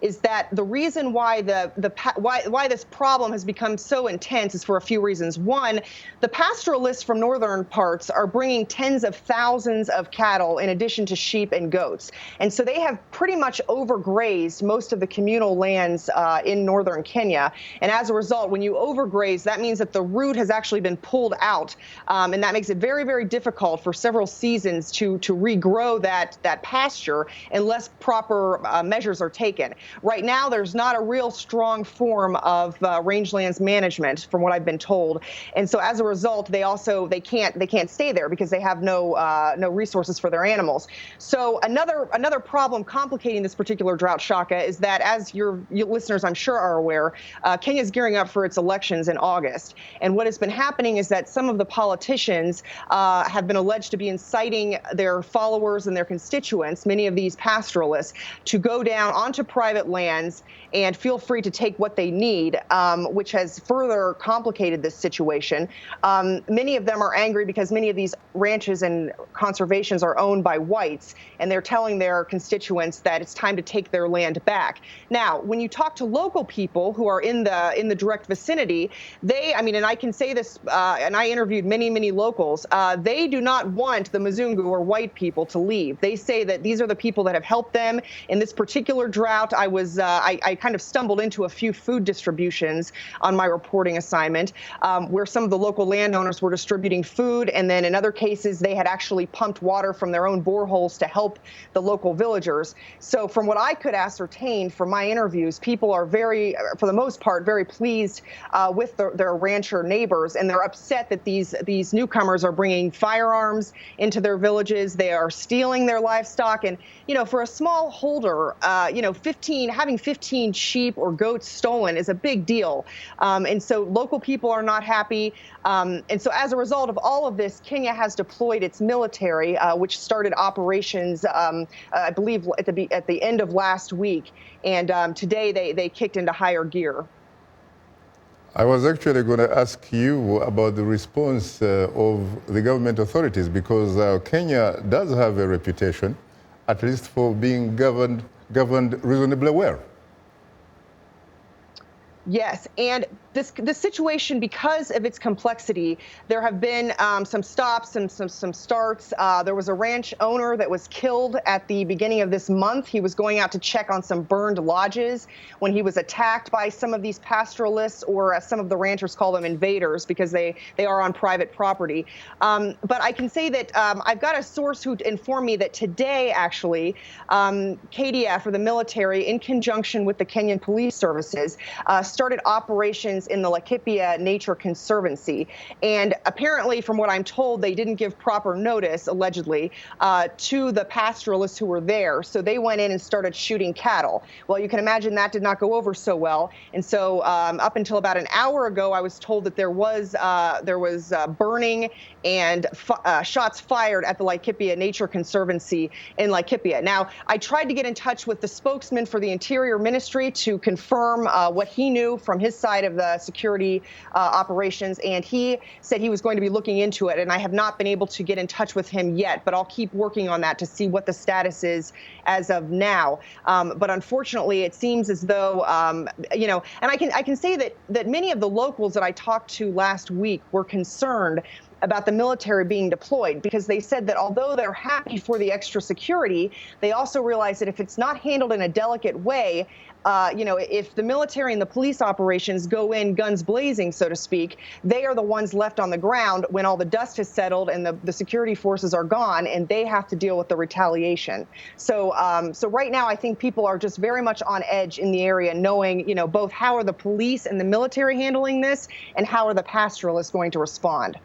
is that the reason why why this problem has become so intense is for a few reasons. One, the pastoralists from northern parts are bringing tens of thousands of cattle in addition to sheep and goats. And so they have pretty much overgrazed most of the communal lands in northern Kenya. And as a result, when you overgraze, that means that the root has actually been pulled out. And that makes it very, very difficult for several seasons to regrow that pasture unless proper measures are taken. Right now, there's not a real strong form of rangelands management, from what I've been told, and so as a result, they can't stay there because they have no resources for their animals. So another problem complicating this particular drought, Shaka, is that, as your listeners I'm sure are aware, Kenya is gearing up for its elections in August, and what has been happening is that some of the politicians have been alleged to be inciting their followers and their constituents, many of these pastoralists, to go down onto private lands and feel free to take what they need, which has further complicated this situation. Many of them are angry because many of these ranches and conservations are owned by whites, and they're telling their constituents that it's time to take their land back. Now, when you talk to local people who are in the direct vicinity, and I can say this, and I interviewed many locals, they do not want the Mzungu or white people to leave. They say that these are the people that have helped them in this particular drought. I kind of stumbled into a few food distributions on my reporting assignment, where some of the local landowners were distributing food, and then in other cases they had actually pumped water from their own boreholes to help the local villagers. So from what I could ascertain from my interviews, people are for the most part, very pleased with their rancher neighbors, and they're upset that these newcomers are bringing firearms into their villages. They are stealing their livestock, and for a small holder, having 15 sheep or goats stolen is a big deal. And so local people are not happy. And so as a result of all of this, Kenya has deployed its military, which started operations, I believe, at the end of last week. And today they kicked into higher gear. I was actually going to ask you about the response of the government authorities, because Kenya does have a reputation, at least for being governed reasonably well. Yes, and this situation, because of its complexity, there have been some stops and some starts. There was a ranch owner that was killed at the beginning of this month. He was going out to check on some burned lodges when he was attacked by some of these pastoralists, or as some of the ranchers call them, invaders, because they are on private property. But I can say that I've got a source who informed me that today, actually, KDF, or the military, in conjunction with the Kenyan Police Services, started operations in the Laikipia Nature Conservancy. And apparently, from what I'm told, they didn't give proper notice, allegedly, to the pastoralists who were there. So they went in and started shooting cattle. Well, you can imagine that did not go over so well. And so up until about an hour ago, I was told that there was burning and shots fired at the Laikipia Nature Conservancy in Laikipia. Now, I tried to get in touch with the spokesman for the Interior Ministry to confirm what he knew from his side of the security operations, and he said he was going to be looking into it, and I have not been able to get in touch with him yet, but I'll keep working on that to see what the status is as of now. But unfortunately, it seems as though, and I can say that many of the locals that I talked to last week were concerned about the military being deployed, because they said that although they're happy for the extra security, they also realize that if it's not handled in a delicate way, if the military and the police operations go in guns blazing, so to speak, they are the ones left on the ground when all the dust has settled and the security forces are gone, and they have to deal with the retaliation. So right now, I think people are just very much on edge in the area, knowing, both how are the police and the military handling this, and how are the pastoralists going to respond.